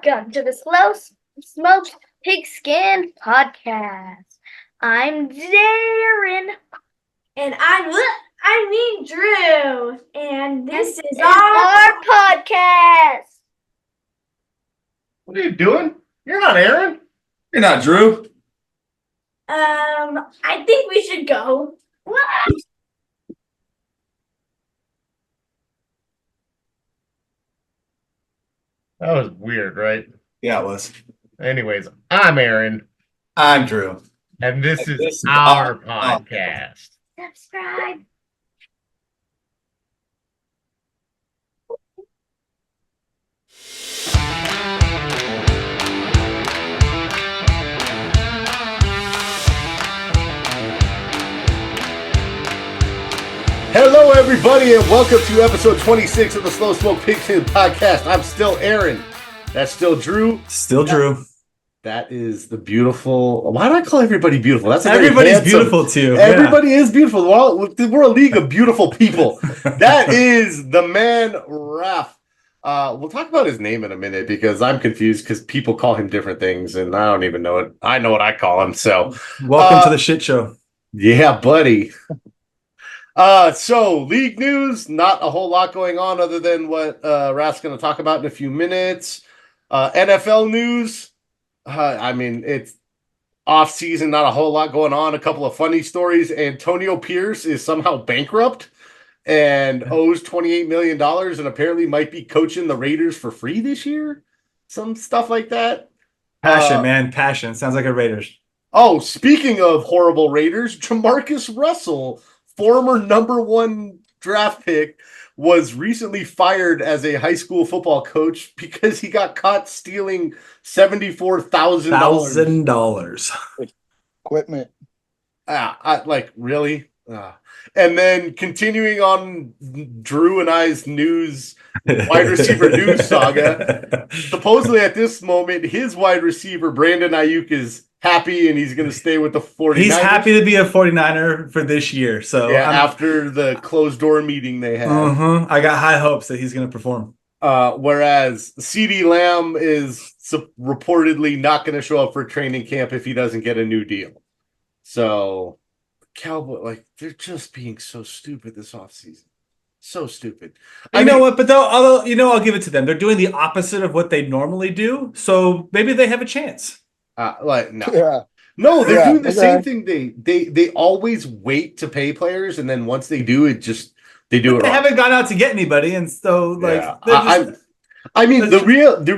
Welcome to the Slow Smoked Pigskin Podcast. I'm Darren. And I mean Drew. And this is our podcast. What are you doing? You're not Aaron. You're not Drew. I think we should go. That was weird, right? Yeah, it was. Anyways, I'm Aaron, I'm Drew. and this is our podcast. Subscribe. Hello, everybody, and welcome to episode 26 of the Slow Smoke Pigskin Podcast. I'm still Aaron. That's still Drew. Still Drew. That is the beautiful. Why do I call everybody beautiful? That's Everybody's beautiful too. Everybody is beautiful. We're a league of beautiful people. That is the man, Raf. We'll talk about his name in a minute because I'm confused because people call him different things and I don't even know it. I know what I call him. So, welcome to the shit show. Yeah, buddy. So league news, not a whole lot going on other than what Raf's going to talk about in a few minutes. NFL news. I mean, it's off season, not a whole lot going on. A couple of funny stories. Antonio Pierce is somehow bankrupt and owes $28 million and apparently might be coaching the Raiders for free this year. Some stuff like that. Passion, man. Passion. Sounds like a Raiders. Oh, speaking of horrible Raiders, Jamarcus Russell, former number one draft pick, was recently fired as a high school football coach because he got caught stealing $74,000. Equipment. Really? And then continuing on Drew and I's wide receiver news saga. Supposedly at this moment, his wide receiver, Brandon Ayuk, is happy and he's going to stay with the 49ers. He's happy to be a 49er for this year. So yeah, after the closed door meeting they had. I got high hopes that he's going to perform. Whereas CeeDee Lamb is reportedly not going to show up for training camp if he doesn't get a new deal. So Cowboy, they're just being so stupid this offseason. So stupid. You know what? But I'll give it to them. They're doing the opposite of what they normally do. So maybe they have a chance. No. Yeah. No, they're doing the same thing. They always wait to pay players, and then once they do it, they do it. They wrong. haven't gone out to get anybody, and so the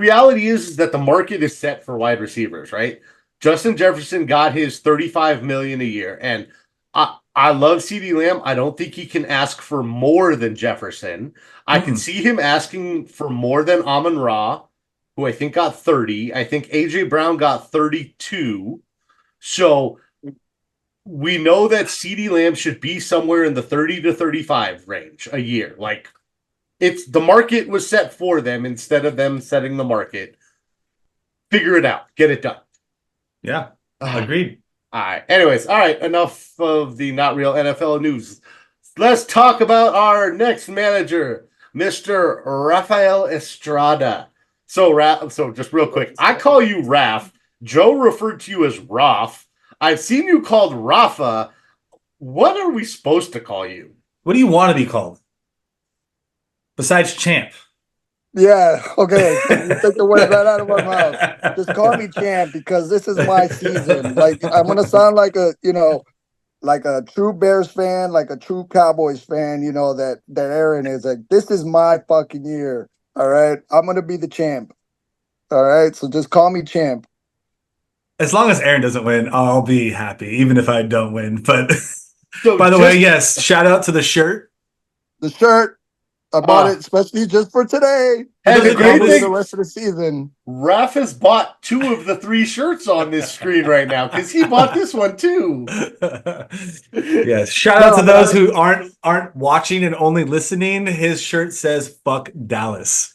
reality is that the market is set for wide receivers, right? Justin Jefferson got his $35 million a year, and I love CeeDee Lamb. I don't think he can ask for more than Jefferson. I can see him asking for more than Amon-Ra, who I think got 30. I think A.J. Brown got 32. So we know that CeeDee Lamb should be somewhere in the 30 to 35 range a year. It's the market was set for them instead of them setting the market. Figure it out. Get it done. Yeah, agreed. All right. Anyways, all right. Enough of the not real NFL news. Let's talk about our next manager, Mr. Rafael Estrada. So just real quick, I call you Raf. Joe referred to you as Raf. I've seen you called Rafa. What are we supposed to call you? What do you want to be called? Besides champ. Yeah, okay. You take the words right out of my mouth. Just call me champ because this is my season. I'm gonna sound like a true Bears fan, like a true Cowboys fan, that Aaron is this is my fucking year. All right. I'm gonna be the champ. All right. So just call me champ. As long as Aaron doesn't win, I'll be happy, even if I don't win. But by the way, yes, shout out to the shirt. The shirt. I bought it especially just for today. And the great thing, the rest of the season. Raf has bought 2 of the 3 shirts on this screen right now because he bought this one too. Yes, shout out to those who aren't watching and only listening. His shirt says "Fuck Dallas."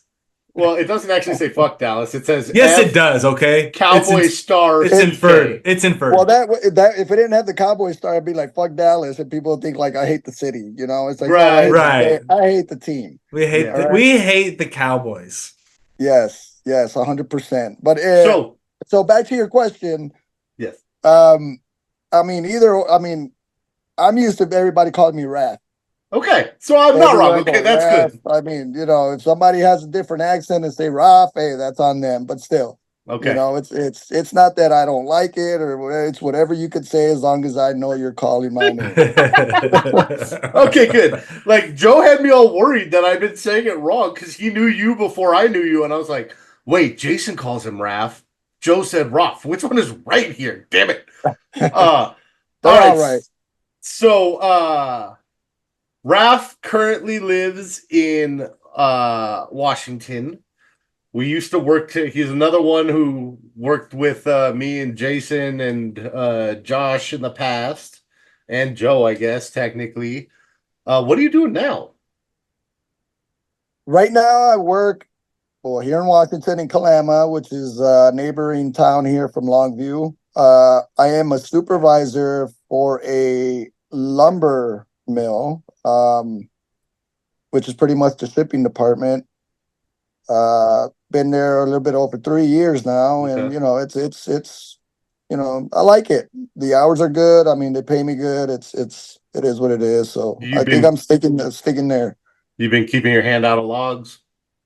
Well, it doesn't actually say "fuck Dallas." It says yes, it does. Okay, Cowboy star. It's inferred. It's inferred. Well, that if it didn't have the Cowboy star, it'd be like "fuck Dallas," and people would think I hate the city. It's like right. I hate the team. We hate the Cowboys. Yes. Yes, 100%. But So back to your question. yes. I mean, I'm used to everybody calling me Raph. Okay. So I'm not Everywhere wrong. I go, Okay, that's Raph. good. I mean, if somebody has a different accent and say Raph, hey, that's on them. But still, Okay. it's not that I don't like it or it's whatever you could say as long as I know you're calling my name. Okay, good. Like Joe had me all worried that I've been saying it wrong because he knew you before I knew you, and I was like, wait, Jason calls him Raph. Joe said Ruff. Which one is right here? Damn it. They're All all right. So Raph currently lives in Washington. We used to work he's another one who worked with me and Jason and Josh in the past, and Joe, I guess, technically. What are you doing now? Right now, I work here in Washington in Kalama, which is a neighboring town here from Longview. I am a supervisor for a lumber mill, which is pretty much the shipping department. Been there a little bit over 3 years now, and Okay. it's I like it. The hours are good. I mean, they pay me good. It is what it is. So I think I'm sticking there. You've been keeping your hand out of logs?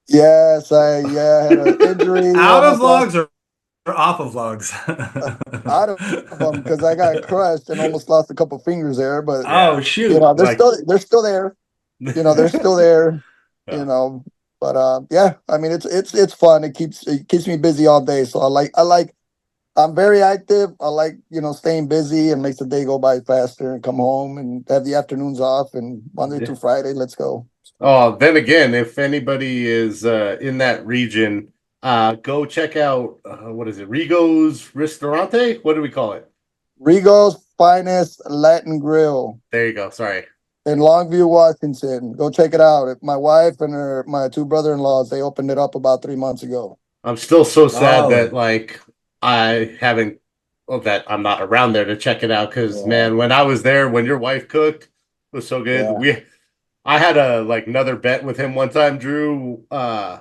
Yes, I had an injury, Out of almost lost logs or off of logs? out of them because I got crushed and almost lost a couple fingers there. But Oh, Yeah. shoot. they're still there. They're still there. Yeah. But yeah, I mean it's fun. It keeps me busy all day. So I'm very active. I like staying busy and makes the day go by faster and come home and have the afternoons off and Monday through Friday. Let's go. Oh, then again, if anybody is in that region, go check out what is it? Rigo's Ristorante? What do we call it? Rigo's Finest Latin Grill There you go. Sorry. in Longview, Washington. Go check it out. My wife and my two brother-in-laws, they opened it up about 3 months ago. I'm still so sad that Solid. like I haven't that I'm not around there to check it out because Yeah, man, when I was there, when your wife cooked, it was so good. yeah. I had another bet with him one time, Drew. I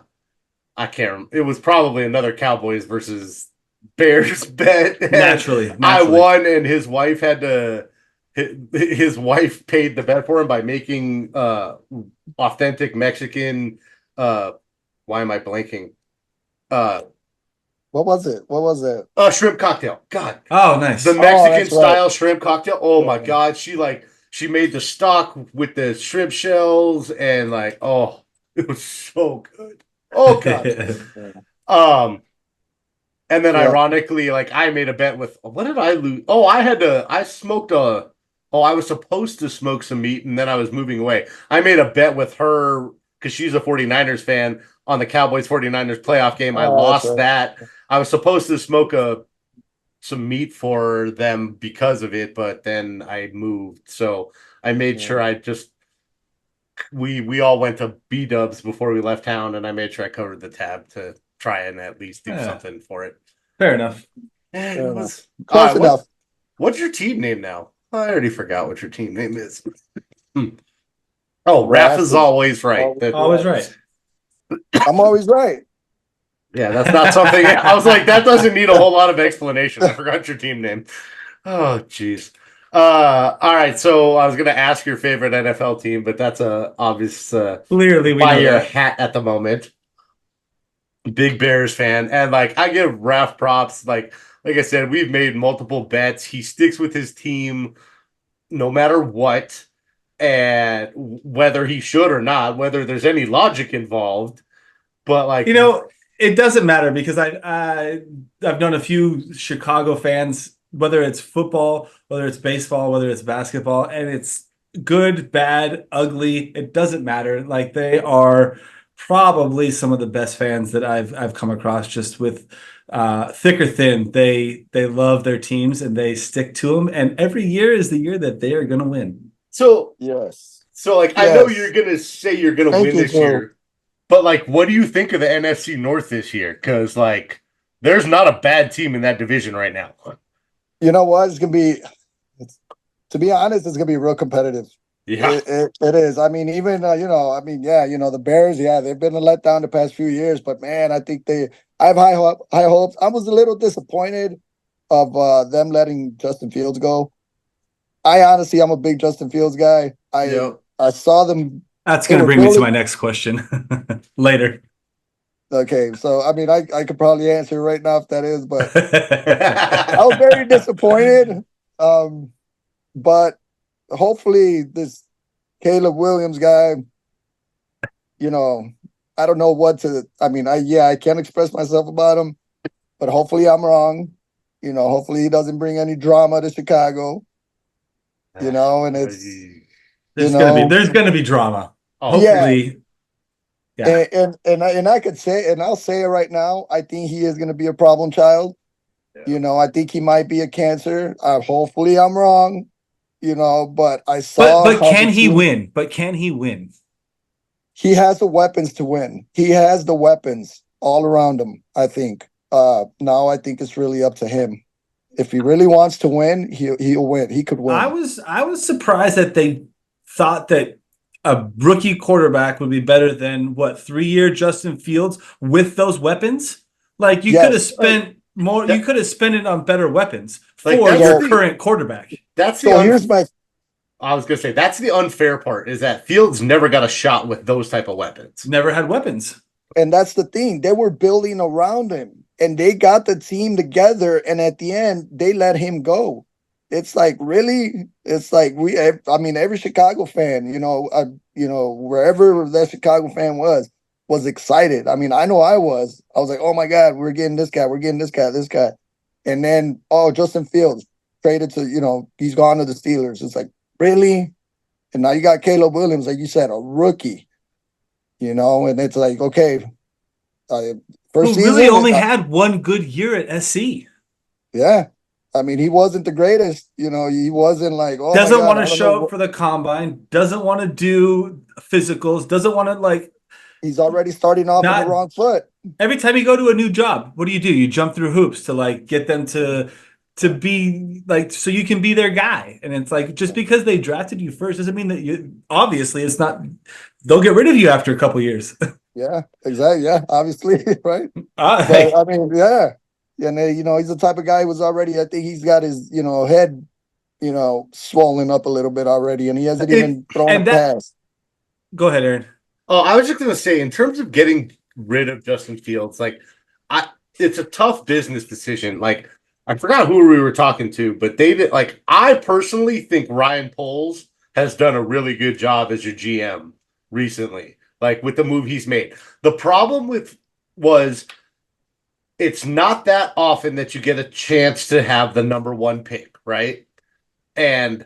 can't remember. It was probably another Cowboys versus Bears bet. And Naturally. I won, and his wife had to. His wife paid the bet for him by making authentic Mexican. Why am I blanking? What was it? What was it? Shrimp cocktail. God, Oh, nice. the Oh, Mexican that's right. style shrimp cocktail. Oh my Yeah. God, she made the stock with the shrimp shells and it was so good. Oh God. And then Yeah. ironically, like I made a bet with what did I lose? Oh, I smoked I was supposed to smoke some meat and then I was moving away. I made a bet with her because she's a 49ers fan on the Cowboys 49ers playoff game. I Oh, that's lost right. that. I was supposed to smoke some meat for them because of it, but then I moved. So I made sure I just we all went to B Dubs before we left town, and I made sure I covered the tab to try and at least do something for it. Fair enough. And Fair it enough. was Close enough. what's your team name now? I already forgot what your team name is. Oh, Raph is always right. Always right. I'm always right. Yeah, that's not something. I was like, that doesn't need a whole lot of explanation. I forgot your team name. Oh, jeez. All right. So I was gonna ask your favorite NFL team, but that's a obvious Clearly, we by know your that. hat at the moment. Big Bears fan, and like I give Raph props. Like I said, we've made multiple bets. He sticks with his team no matter what, and whether he should or not, whether there's any logic involved. But like It doesn't matter because I've known a few Chicago fans, whether it's football, whether it's baseball, whether it's basketball, and it's good, bad, ugly. It doesn't matter. Like they are probably some of the best fans that I've come across. Just with thick or thin, they love their teams and they stick to them. And every year is the year that they are going to win. so Yes. like I know you're gonna say you're gonna win this year. But like, what do you think of the NFC North this year? Because like, there's not a bad team in that division right now. You know what? To be honest, it's gonna be real competitive. Yeah. It is. I mean, even the Bears, they've been a letdown the past few years, but man, I think I have high hopes. I was a little disappointed of them letting Justin Fields go. I'm a big Justin Fields guy. Yep. I saw them. That's They going to were bring me to building- my next question later. Okay, so I mean, I could probably answer right now if that is, but I I was very disappointed. But hopefully this Caleb Williams guy, I don't know what to. I mean, I can't express myself about him, but hopefully I'm wrong. Hopefully he doesn't bring any drama to Chicago. And it's There's gonna be drama. Oh, Hopefully, yeah. and I could say, and I'll say it right now. I think he is going to be a problem child. Yeah. I think he might be a cancer. Hopefully I'm wrong. But I saw. But can he win? But can he win? He has the weapons to win. He has the weapons all around him, I think. Now I think it's really up to him. If he really wants to win, he'll win. He could win. I was surprised that they thought that a rookie quarterback would be better than 3-year Justin Fields with those weapons. Like you could have spent more. You could have spent it on better weapons for your current quarterback. That's here's my. I was gonna say that's the unfair part is that Fields never got a shot with those type of weapons. Never had weapons. And that's the thing. They were building around him and they got the team together. And at the end, they let him go. It's like, really? It's like every Chicago fan, wherever that Chicago fan was excited. I mean, I know I was. I was like, oh my God, we're getting this guy. We're getting this guy. And then, Justin Fields traded to, he's gone to the Steelers. It's like, really? And now you got Caleb Williams, like you said, a rookie. And it's like, okay, first season. Really only had one good year at SC. Yeah. I mean, he wasn't the greatest. He wasn't like, doesn't want to show up for the combine, doesn't want to do physicals, doesn't want to he's already starting off on the wrong foot. Every time you go to a new job, what do? You jump through hoops to get them to be so you can be their guy. And it's like, just because they drafted you first doesn't mean that obviously it's not, they'll get rid of you after a couple years. Yeah, exactly. Yeah, obviously. Right. But, I mean, yeah. And he's the type of guy who was already, I think he's got his, head, swollen up a little bit already. And he hasn't even thrown a pass. Go ahead, Aaron. Oh, I was just going to say, in terms of getting rid of Justin Fields, it's a tough business decision. I forgot who we were talking to, but they did. I personally think Ryan Poles has done a really good job as your GM recently, with the move he's made. The problem was it's not that often that you get a chance to have the number one pick, right? And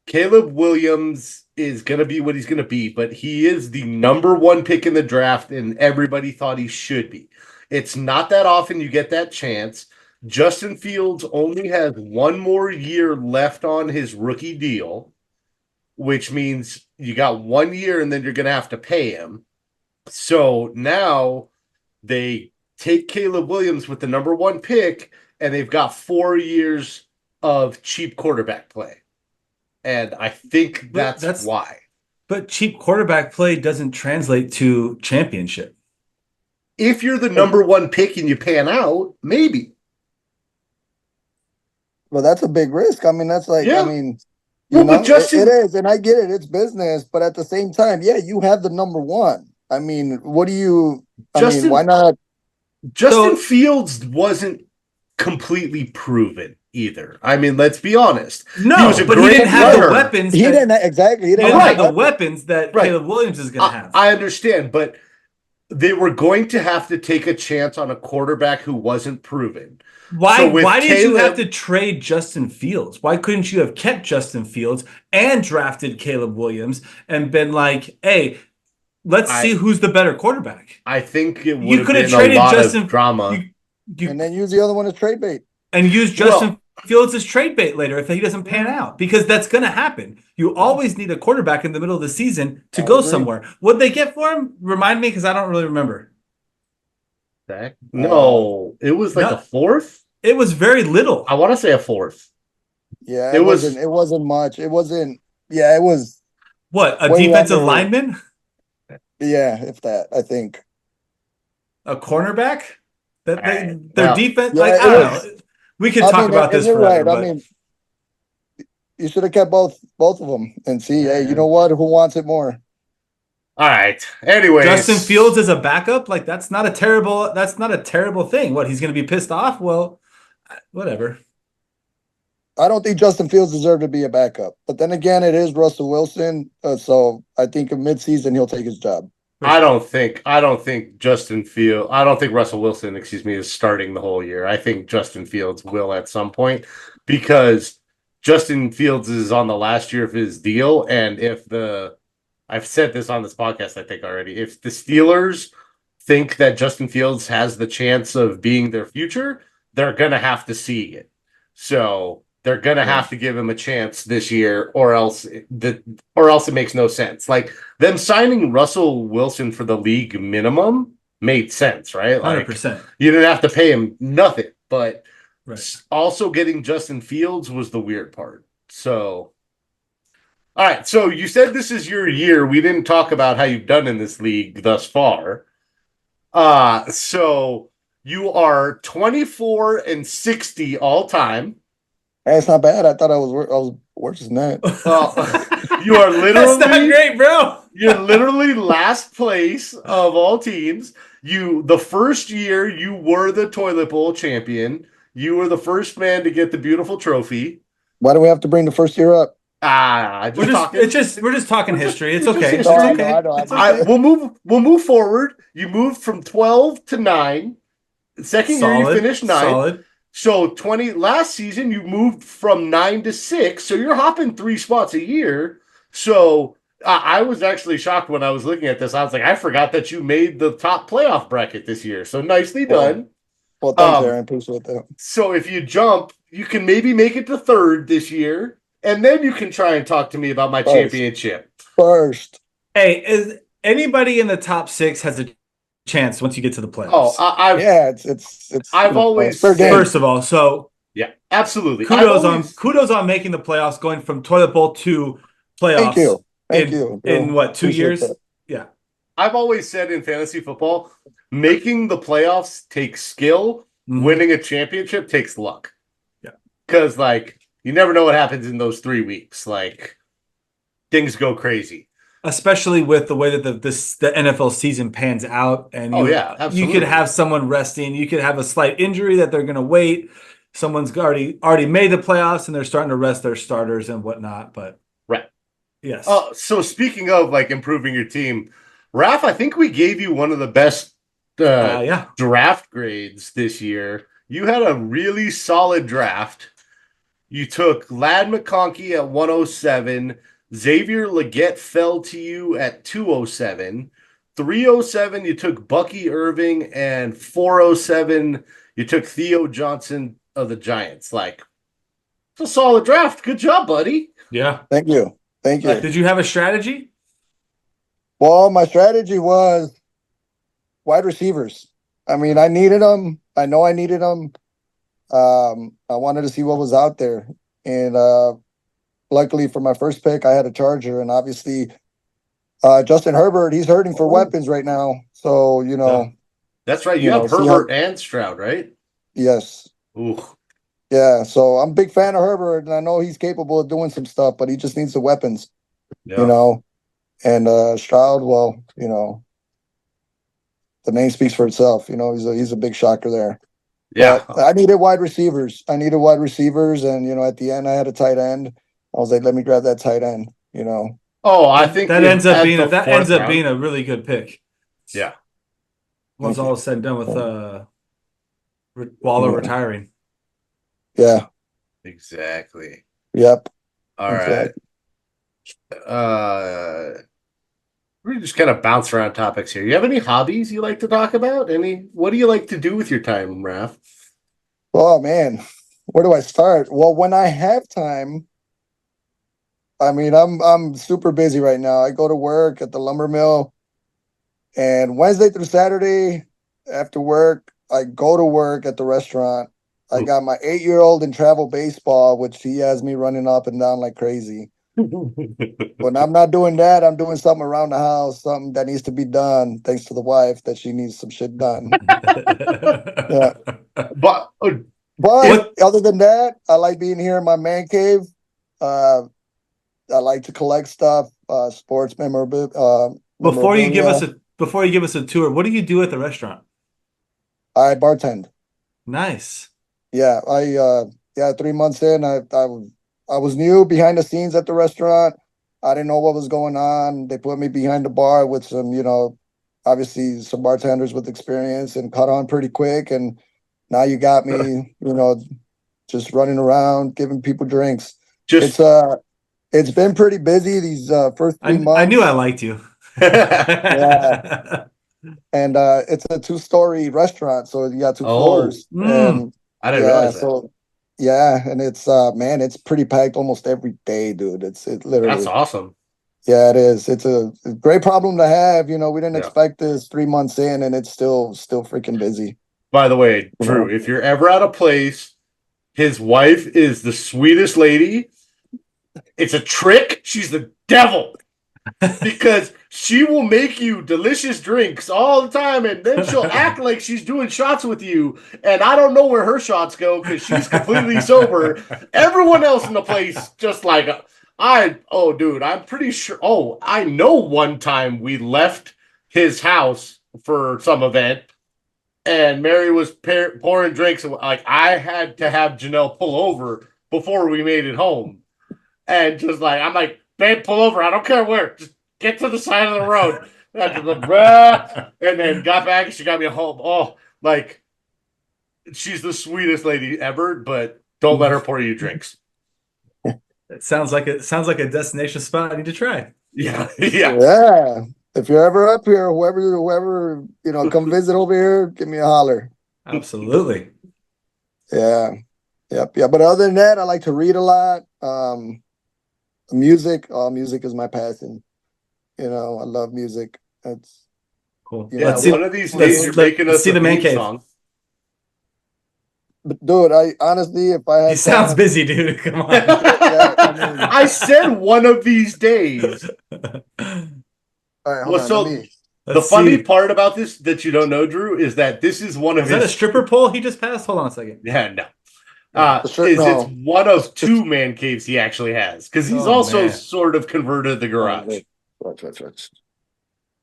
Caleb Williams is going to be what he's going to be, but he is the number one pick in the draft, and everybody thought he should be. It's not that often you get that chance. Justin Fields only has one more year left on his rookie deal, which means you got 1 year and then you're going to have to pay him. So now they take Caleb Williams with the number one pick, and they've got 4 years of cheap quarterback play. And I think that's why. But cheap quarterback play doesn't translate to championship. If you're the number one pick and you pan out, maybe. Well, that's a big risk. I mean, that's it is, and I get it. It's business, but at the same time, you have the number one. I mean, why not? Justin Fields wasn't completely proven either. I mean, let's be honest. No, he didn't have the weapons. He didn't have the weapons that Caleb Williams is going to have. I understand, but they were going to have to take a chance on a quarterback who wasn't proven. Why did you have to trade Justin Fields? Why couldn't you have kept Justin Fields and drafted Caleb Williams and been like, hey, let's see who's the better quarterback? I think it would have been traded a lot of drama. And then use the other one as trade bait. And use Justin Fields as trade bait later if he doesn't pan out. Because that's going to happen. You always need a quarterback in the middle of the season to go somewhere. What'd they get for him? Remind me, because I don't really remember. No, it was a fourth? It was very little. I want to say a fourth. Yeah, it wasn't much. It wasn't. Yeah, it was. What, a Way defensive under- lineman? Yeah, if that, I think. A cornerback? That Alright, their well, defense, Yeah, like, it I don't was- know. We could I talk mean, about and this you're forever, right. I but mean, you should have kept both of them and see. Hey, you know what? Who wants it more? all right. Anyways, Justin Fields as a backup, like that's not a terrible thing. What, he's going to be pissed off? Well, whatever. I don't think Justin Fields deserved to be a backup. But then again, it is Russell Wilson. So I think in midseason he'll take his job. I don't think Russell Wilson, is starting the whole year. I think Justin Fields will at some point because Justin Fields is on the last year of his deal. And I've said this on this podcast, I think already, if the Steelers think that Justin Fields has the chance of being their future, they're going to have to see it. So they're going to have to give him a chance this year or else it makes no sense. Like them signing Russell Wilson for the league minimum made sense, right? Like 100%. you didn't have to pay him nothing, but Right. also getting Justin Fields was the weird part. So, all right. So you said this is your year. We didn't talk about how you've done in this league thus far. So you are 24-60 all time. Hey, it's not bad. I thought I was worse than that. You are That's not literally great, bro. you're literally last place of all teams. The first year you were the toilet bowl champion. You were the first man to get the beautiful trophy. Why do we have to bring the first year up? We're just talking history. It's okay. It's No, I okay. know. It's okay. We'll move forward. You moved from 12 to 9. Second year you finished 9. Solid. So last season you moved from 9 to 6. So you're hopping 3 spots a year. So I was actually shocked when I was looking at this. I was like, I forgot that you made the top playoff bracket this year. So nicely done. Well, thanks, Aaron. Appreciate that. So if you jump, you can maybe make it to 3rd this year. And then you can try and talk to me about my championship. First. Hey, is anybody in the top 6 has a chance once you get to the playoffs? I've always fair game. First of all, so yeah, absolutely. Kudos on making the playoffs, going from toilet bowl to playoffs. Thank you. In what, 2 years? That. Yeah. I've always said in fantasy football, making the playoffs takes skill. Mhm. Winning a championship takes luck. Yeah. Because you never know what happens in those 3 weeks. Like things go crazy. Especially with the way that the NFL season pans out, and absolutely. you could have someone resting, you could have a slight injury that they're going to wait. Someone's already made the playoffs, and they're starting to rest their starters and whatnot. But right, yes. So speaking of improving your team, Raph, I think we gave you one of the best draft grades this year. You had a really solid draft. You took Ladd McConkey at 107. Xavier Legette fell to you at 207. 307, you took Bucky Irving, and 407, you took Theo Johnson of the Giants. It's a solid draft. Good job, buddy. Yeah. Thank you. Did you have a strategy? Well, my strategy was wide receivers. I mean, I needed them. I know I needed them. I wanted to see what was out there. And luckily for my first pick, I had a Charger. And obviously, Justin Herbert, he's hurting for weapons right now. So, That's right. You have Herbert and Stroud, right? Yes. Ooh. Yeah. So I'm a big fan of Herbert, and I know he's capable of doing some stuff, but he just needs the weapons, And Stroud, the name speaks for itself. He's a big shocker there. Yeah. But I needed wide receivers. And, at the end, I had a tight end. I was like, let me grab that tight end, Oh, I think that ends up being a really good pick. Yeah. Once all is said and done with Waller retiring. Yeah. Exactly. Yep. All right. We just kind of bounce around topics here. You have any hobbies you like to talk about? What do you like to do with your time, Raph? Oh man, where do I start? Well, when I have time, I mean, I'm super busy right now. I go to work at the lumber mill, and Wednesday through Saturday after work, I go to work at the restaurant. I got my 8-year-old in travel baseball, which he has me running up and down like crazy. When I'm not doing that, I'm doing something around the house, something that needs to be done, thanks to the wife that she needs some shit done. Yeah. But But What- other than that, I like being here in my man cave. I like to collect stuff, sports memorabilia. Before you give us a tour, what do you do at the restaurant? I bartend. Nice. Yeah, 3 months in, I was new behind the scenes at the restaurant. I didn't know what was going on. They put me behind the bar with some, obviously some bartenders with experience, and caught on pretty quick. And now you got me, just running around giving people drinks. just It's been pretty busy these first 3 months. I knew I liked you. Yeah. And it's a 2-story restaurant, so you got two floors. And I didn't realize that. so yeah, and it's man, it's pretty packed almost every day, dude. It literally. That's awesome. Yeah, it is. It's a great problem to have. We didn't Yeah. expect this 3 months in, and it's still freaking busy. By the way, Drew, if you're ever at a place, his wife is the sweetest lady. It's a trick. She's the devil. Because she will make you delicious drinks all the time, and then she'll act like she's doing shots with you, and I don't know where her shots go because she's completely sober. Everyone else in the place just like, dude, I'm pretty sure. Oh, I know one time we left his house for some event, and Mary was pouring drinks, and like I had to have Janelle pull over before we made it home, and just like I'm like, babe, pull over. I don't care where. Just get to the side of the road. And then got back and she got me home. Oh, like she's the sweetest lady ever, but don't let her pour you drinks. It sounds like a destination spot I need to try. Yeah. Yeah. If you're ever up here, whoever, come visit over here, give me a holler. Absolutely. Yeah. Yep. Yeah. But other than that, I like to read a lot. Music is my passion. I love music. That's Cool. Yeah, one of these days you're making us see a the man theme cave. song. But dude, I honestly, if I had He sounds time- busy, dude. Come on. I said one of these days. All right, hold Well, on, so- let me- The funny part about this that you don't know, Drew, is that this is one of Is that a his stripper pole he just passed? Hold on a second. Yeah, no. No. It's one of 2 man caves he actually has because he's Oh, also man. sort of converted the garage. Watch. All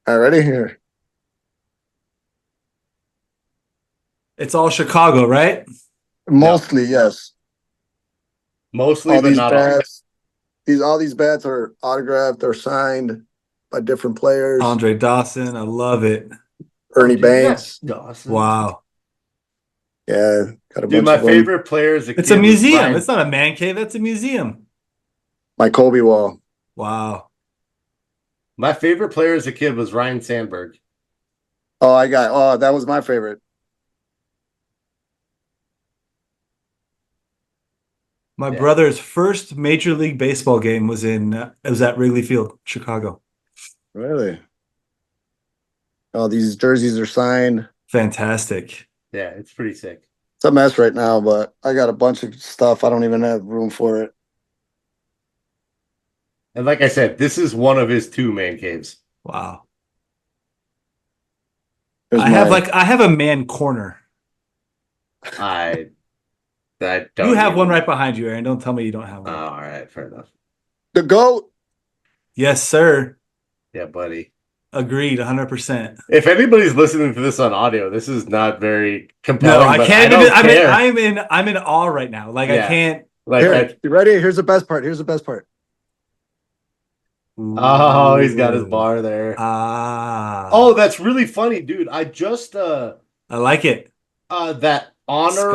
right, ready here. It's all Chicago, right? Mostly, yes. Mostly, All but these not all. bats. All these bats are autographed or signed by different players. Andre Dawson. I love it. Ernie Banks. Dawson. Wow. Yeah, got a Dude, bunch my of them. favorite player as a kid It's a was museum. Ryan- It's not a man cave. That's a museum. My Kobe wall. Wow. My favorite player as a kid was Ryan Sandberg. That was my favorite. My Yeah. brother's first Major League Baseball game was at Wrigley Field, Chicago. Really? Oh, these jerseys are signed. Fantastic. Yeah, it's pretty sick. It's a mess right now, but I got a bunch of stuff. I don't even have room for it. And like I said, this is one of his 2 man caves. Wow. Here's I have a man corner. I don't. You have even- one right behind you, Aaron. Don't tell me you don't have Oh, one. all right, fair enough. the GOAT. Yes, sir. Yeah, buddy. Agreed, 100%. If anybody's listening to this on audio, this is not very No, compelling. I but can't. I don't care. I'm in awe right now. Like Yeah. I can't. Like, Here, you ready? Here's the best part. oh, he's got his bar there. Ah. Oh, that's really funny, dude. I just I like it. that honor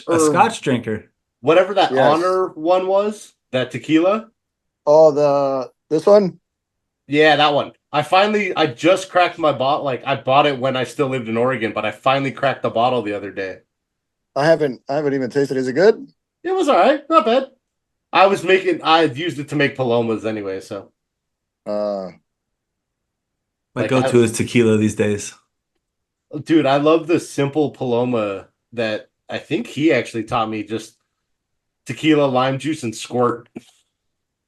A Scotch drinker. whatever that Yes. honor one was, that tequila. Oh, this one? Yeah, that one. I just cracked my bottle. Like I bought it when I still lived in Oregon, but I finally cracked the bottle the other day. I haven't even tasted it. Is it good? It was all right, not bad. I used it to make palomas anyway, so Uh, My Like, go-to is tequila these days. dude, I love the simple paloma that I think he actually taught me, just tequila, lime juice, and squirt.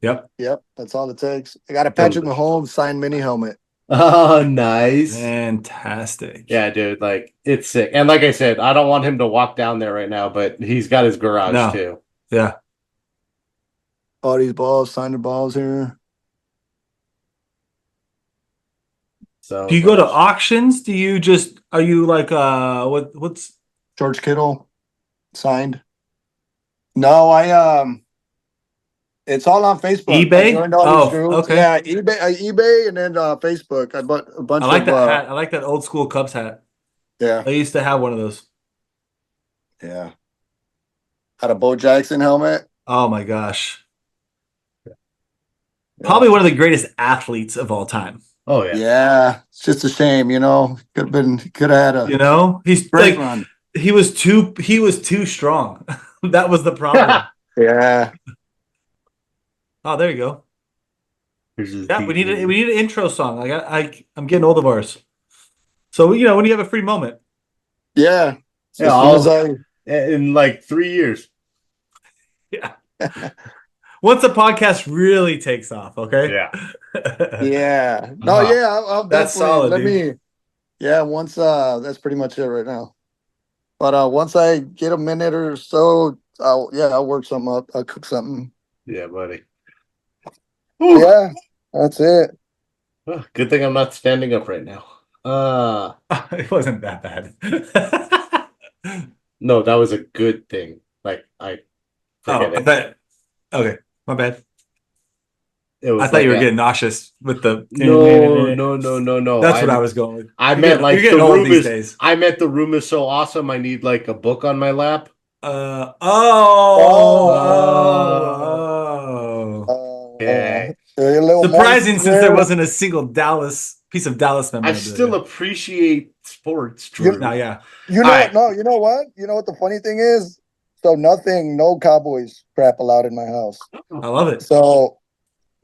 Yep. Yep, that's all it takes. I got a Patrick Mahomes signed mini helmet. Oh, nice. Fantastic. Yeah, dude, like it's sick. And like I said, I don't want him to walk down there right now, but he's got his garage too. Yeah. All these balls, signed balls here. So Do you go to auctions? Do you just are you like what's George Kittle signed? No, I it's all on Facebook. eBay? I joined all these groups. Okay. Yeah, eBay, and then Facebook. I bought a bunch I like of that hat. I like that old school Cubs hat. Yeah, I used to have one of those. yeah. Had a Bo Jackson helmet. Oh my gosh. Probably one of the greatest athletes of all time. Oh yeah. Yeah. It's just a shame, Could have had a he's great like run. he was too strong. That was the problem. Yeah. Oh, there you go. Yeah, we need TV. we need an intro song. I'm getting old of ours. So when you have a free moment. Yeah. Yeah, As soon in like 3 years. Yeah. Once the podcast really takes off, okay? Yeah. yeah. No, Wow. yeah, I'll That's definitely solid, dude. once that's pretty much it right now. But once I get a minute or so, I'll work something up. I'll cook something. Yeah, buddy. Yeah, that's it. Oh, good thing I'm not standing up right now. It wasn't that bad. No, that was a good thing. Like I forget it. Okay, my bad. It was I thought you were getting nauseous with the No. That's what I was going with. I meant like you're getting the old room these is. days. I meant the room is so awesome. I need like a book on my lap. Yeah. Surprising since there wasn't a single piece of Dallas I memorabilia. still appreciate sports, Drew. No, yeah. You know what? You know what the funny thing is? So no Cowboys crap allowed in my house. I love it. So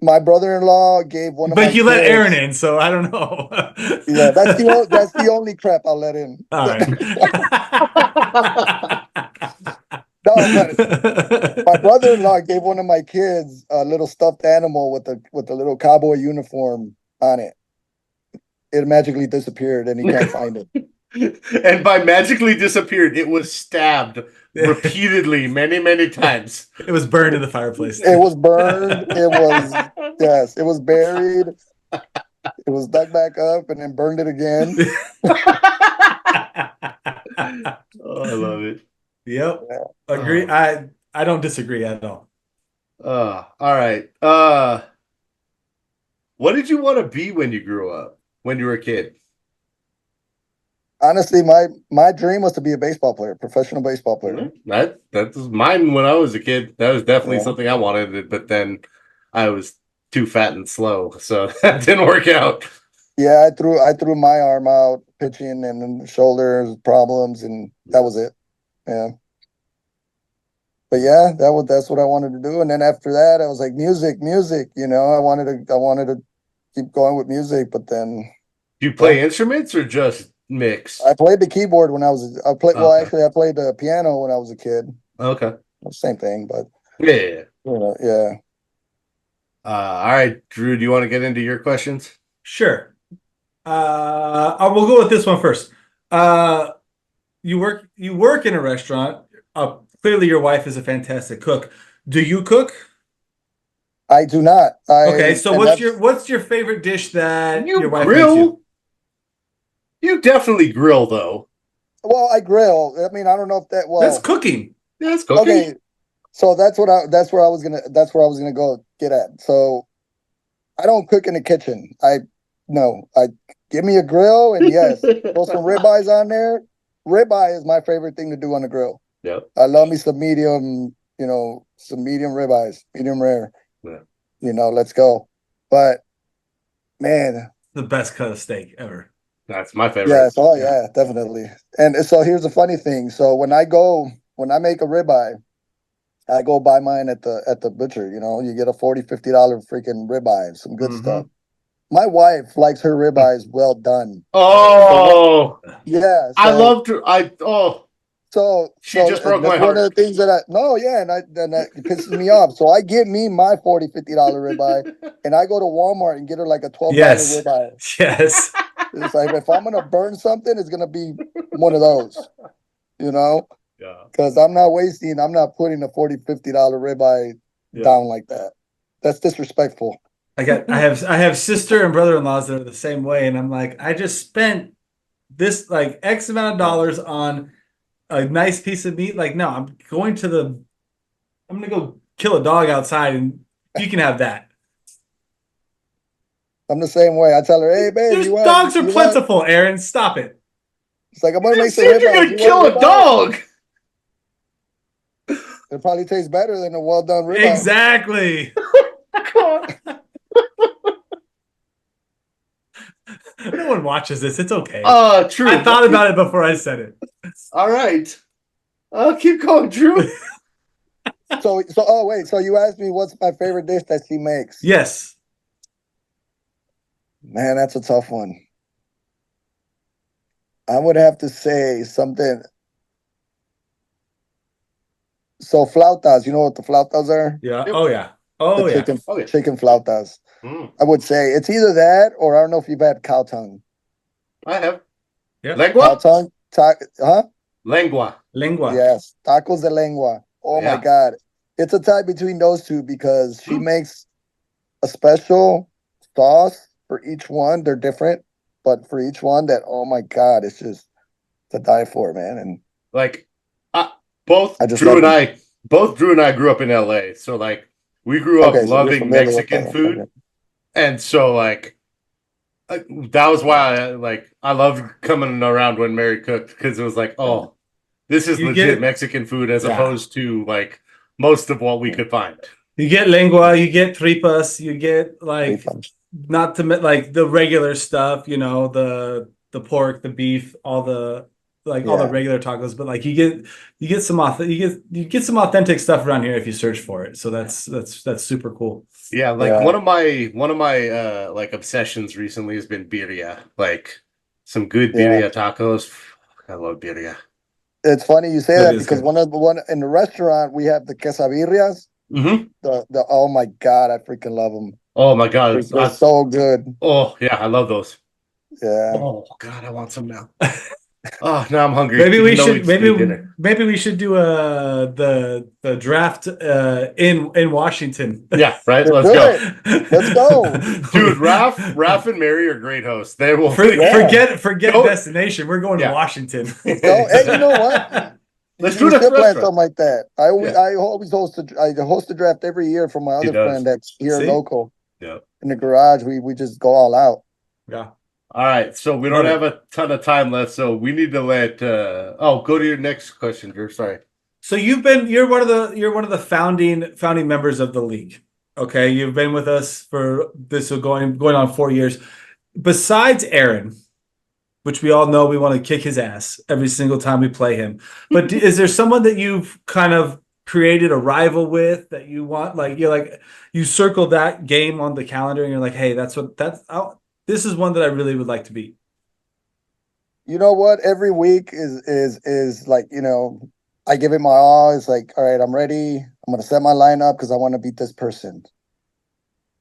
my brother-in-law gave one of my But you let kids- Aaron in, so I don't know. Yeah, that's the only crap I'll let in. All right. No, but my brother-in-law gave one of my kids a little stuffed animal with a little cowboy uniform on it. It magically disappeared, and he can't find it. And by magically disappeared, it was stabbed repeatedly, many times. It was burned in the fireplace. It was burned. It was buried. It was dug back up and then burned it again. Oh, I love it. Yep. Agree. I don't disagree at all. All right. What did you want to be when you grew up? When you were a kid? Honestly, my dream was to be a baseball player, professional baseball player. That was mine when I was a kid. That was definitely something I wanted, but then I was too fat and slow, so that didn't work out. Yeah, I threw my arm out pitching and shoulders problems, and that was it. Yeah. But yeah, that's what I wanted to do. And then after that, I was like, music. I wanted to keep going with music, but then. Do you play instruments or just mix? I played the keyboard when I played the piano when I was a kid. Okay. Same thing, but yeah. Yeah. All right, Drew, do you want to get into your questions? Sure. We'll go with this one first. You work in a restaurant. Clearly, your wife is a fantastic cook. Do you cook? I do not. Okay, so what's your favorite dish that your wife makes you? You definitely grill, though. Well, I grill. I mean, I don't know if that. Well, that's cooking. That's cooking. Okay, so that's where I was gonna go get at. So, I don't cook in the kitchen. I give me a grill and yes, throw some ribeyes on there. Ribeye is my favorite thing to do on the grill. Yep. I love me some medium, some medium ribeyes, medium rare. Yeah. Let's go. But man, the best cut of steak ever. That's my favorite. Yes, yeah, definitely. And so here's the funny thing. So when I make a ribeye, I go buy mine at the butcher. You get a $40, $50 freaking ribeye, some good stuff. My wife likes her ribeyes well done. Oh, yeah. I loved her. She just broke my that's heart. one of the things that that pisses me off. So I get me my $40, $50 ribeye, and I go to Walmart and get her like a $12 Yes. ribeye. Yes. It's like if I'm gonna burn something, it's gonna be one of those, you know, Yeah. because I'm not putting a $40, $50 ribeye down like that. That's disrespectful. I have sister and brother-in-laws that are the same way, and I'm like, I just spent this like X amount of dollars on a nice piece of meat. Like, no, I'm gonna go kill a dog outside, and you can have that. I'm the same way. I tell her, hey babe, Dogs are plentiful, Aaron. Stop it. It's like I'm gonna make some You're ribeye. gonna kill a dog. It probably tastes better than a well done ribeye. Exactly. No one watches this. It's okay. True. I thought about it before I said it. All right. Keep going, Drew. So you asked me what's my favorite dish that she makes. Yes. Man, that's a tough one. I would have to say something. So flautas, you know what the flautas are? Yeah. Yep. Oh yeah. Oh yeah. Chicken flautas. I would say it's either that or I don't know if you've had cow tongue. I have. Yeah. Lengua? Cow tongue? Lengua. Lengua. Yes. Tacos de lengua. Oh my God. It's a tie between those two because she makes a special sauce for each one. They're different, but for each one oh my God, it's just to die for, man. And like both Drew and I grew up in LA. So like we grew up loving Mexican food. Okay. And so like that was why I loved coming around when Mary cooked, because it was like, oh, this is legit Mexican food as opposed to like most of what we could find. You get lengua, you get tripas, you get like not to like the regular stuff, you know, the pork, the beef, all the regular tacos, but like you get some authentic stuff around here if you search for it. So that's super cool. Yeah, like one of my like obsessions recently has been birria. Like some good birria tacos. I love birria. It's funny you say that because one in the restaurant we have the quesabirrias. Mm-hmm. The oh my God, I freaking love them. Oh my God, they're so good. Oh yeah, I love those. Yeah. Oh God, I want some now. Oh, now I'm hungry. Maybe we should do the draft in Washington. Yeah, right. Let's go. Let's go, dude. Raf and Mary are great hosts. They will forget destination. We're going to Washington. Hey, you know what? Let's do plan something like that. I always host a draft every year for my other friend that's here local. Yeah. In the garage, we just go all out. Yeah. All right, so we don't have a ton of time left, so we need to let. Go to your next question, Drew. Sorry. So you're one of the founding members of the league. Okay, you've been with us for going on 4 years. Besides Aaron, which we all know we want to kick his ass every single time we play him, but is there someone that you've kind of created a rival with that you want? Like you circle that game on the calendar and you're like, hey, this is one that I really would like to beat. You know what? Every week is like, you know, I give it my all. It's like, all right, I'm ready. I'm going to set my lineup because I want to beat this person.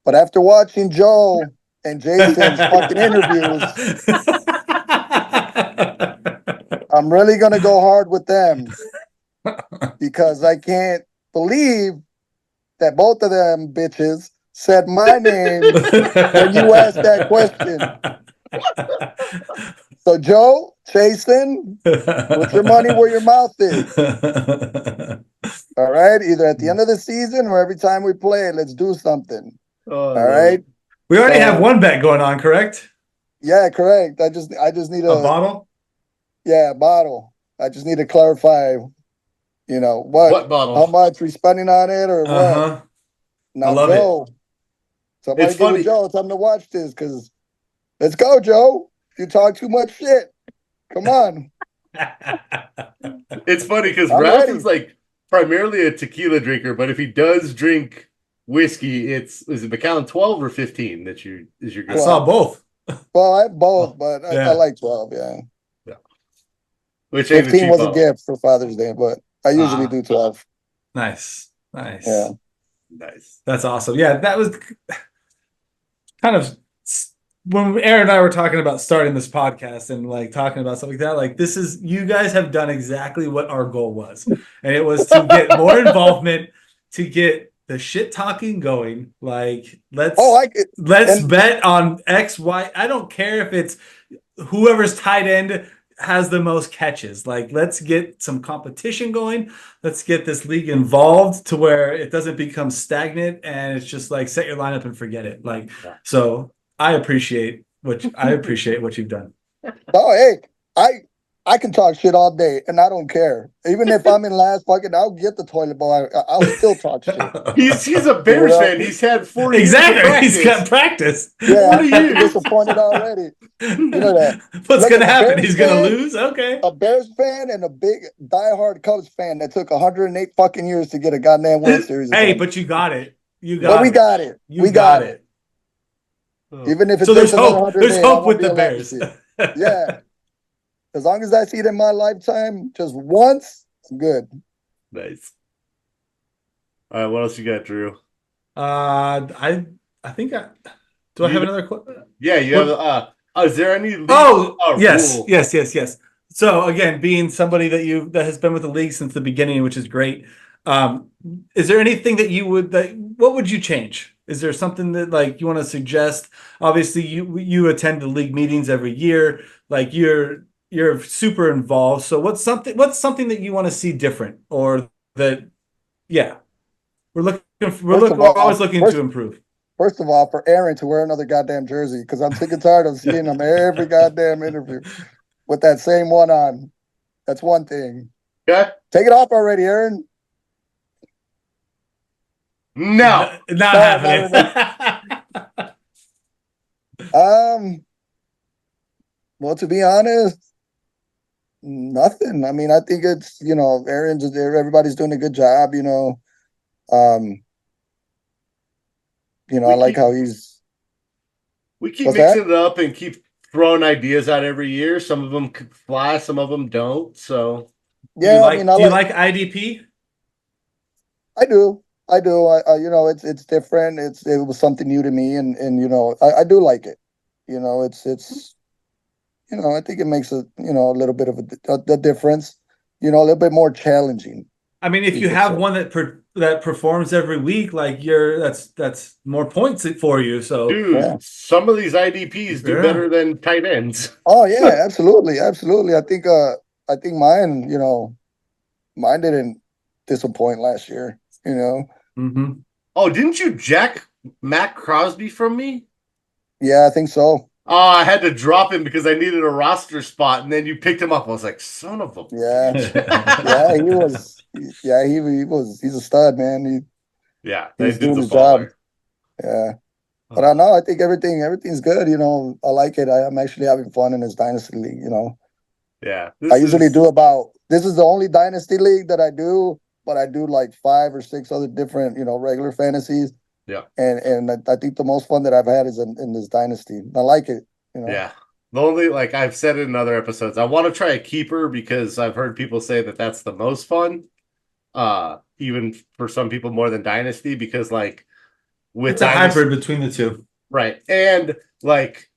But after watching Joe and Jason's fucking interviews, I'm really going to go hard with them because I can't believe that both of them bitches said my name when you asked that question. So, Joe, Jason, put your money where your mouth is. All right? Either at the end of the season or every time we play, let's do something. All right? We already have one bet going on, correct? Yeah, correct. I just need a bottle? Yeah, a bottle. I just need to clarify, you know, what bottle? How much we spending on it or what? Now, I love Joe. it. Somebody give Joe time to watch this because let's go, Joe. You talk too much shit. Come on. It's funny because Ralph is like primarily a tequila drinker, but if he does drink whiskey, is it Macallan 12 or 15 that is your good? I saw both. Well, I have both, but I like 12, yeah. Which ain't 15 was a cheapo. gift for Father's Day, but I usually do 12. Nice. Yeah. Nice. That's awesome. Yeah, that was kind of when Aaron and I were talking about starting this podcast and like talking about stuff like that. Like, this is, you guys have done exactly what our goal was, and it was to get more involvement, to get the shit talking going. Like, let's bet on X, Y. I don't care if it's whoever's tight end has the most catches. Like, let's get some competition going. Let's get this league involved to where it doesn't become stagnant and it's just like set your lineup and forget it. Like, so I appreciate what you've done. Oh, hey, I can talk shit all day and I don't care. Even if I'm in last, I'll get the toilet bowl. I'll still talk shit. He's a Bears fan. He's had 40 years of practice. He's got practice. Yeah, I'm disappointed already. You know that. What's going to happen? He's going to lose? Okay. A Bears fan and a big diehard Cubs fan that took 108 fucking years to get a goddamn World Series. Hey, but you got it. We got it. We got it. Even if it's so there's hope. There's hope with the Bears. Yeah. As long as I see it in my lifetime, just once, I'm good. Nice. All right, what else you got, Drew? I think I have another question? Yeah, you have. Is there any? Yes. So again, being somebody that has been with the league since the beginning, which is great. Is there anything what would you change? Is there something that like you want to suggest? Obviously, you attend the league meetings every year. Like you're super involved. So what's something that you want to see different, or that? Yeah, we're always looking to improve. First of all, for Aaron to wear another goddamn jersey, because I'm sick and tired of seeing him every goddamn interview with that same one on. That's one thing. Yeah. Take it off already, Aaron. No, not happening. Well, to be honest, nothing. I mean, I think it's, everybody's doing a good job, I like how we keep mixing it up and keep throwing ideas out every year. Some of them could fly, some of them don't. So yeah, do you like IDP? I do. It's different. It was something new to me, and I do like it. It's I think it makes a little bit of a difference. A little bit more challenging. I mean, if you have one that performs every week, like that's more points for you. So, dude, some of these IDPs do better than tight ends. Oh yeah, absolutely. I think mine didn't disappoint last year. Mm-hmm. Oh, didn't you jack Matt Crosby from me? Yeah, I think so. Oh, I had to drop him because I needed a roster spot, and then you picked him up. I was like, son of a bitch. Yeah, he was. Yeah, he was. He's a stud, man. He's doing his job. Yeah, but I know. I think everything's good. I like it. I'm actually having fun in this Dynasty league. Yeah, I usually do this is the only Dynasty league that I do, but I do like 5 or 6 other different, regular fantasies. Yeah. And I think the most fun that I've had is in this Dynasty. I like it. Yeah. The only, like I've said it in other episodes, I want to try a keeper because I've heard people say that that's the most fun. Even for some people more than Dynasty, because like with it's a hybrid between the two. Right. And like,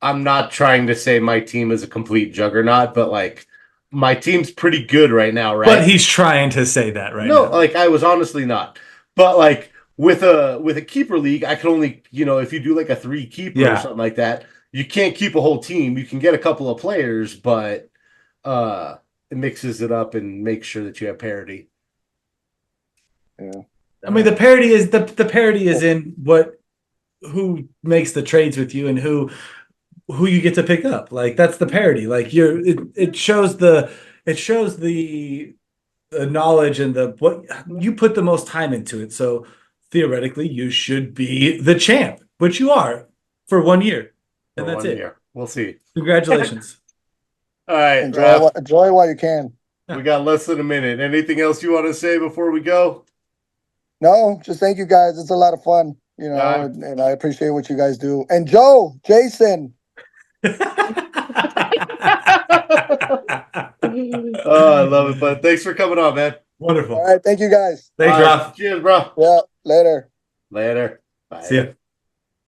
I'm not trying to say my team is a complete juggernaut, but like my team's pretty good right now, right? But he's trying to say that right now. No, like I was honestly not. But like with a keeper league, I can only, if you do like a 3 keeper or something like that, you can't keep a whole team. You can get a couple of players, but it mixes it up and makes sure that you have parity. Yeah. I mean, the parity is in who makes the trades with you and who you get to pick up. Like that's the parity. Like it shows the knowledge and what you put the most time into it. So theoretically, you should be the champ, which you are for 1 year, and that's it. Year. We'll see. Congratulations. All right, enjoy while you can. We got less than a minute. Anything else you want to say before we go? No, just thank you guys. It's a lot of fun, and I appreciate what you guys do. And Jason. Oh, I love it, bud. Thanks for coming on, man. Wonderful. All right, thank you guys. Thanks, All right, Ralph. cheers, bro. Yeah, later. Later. Bye. See ya.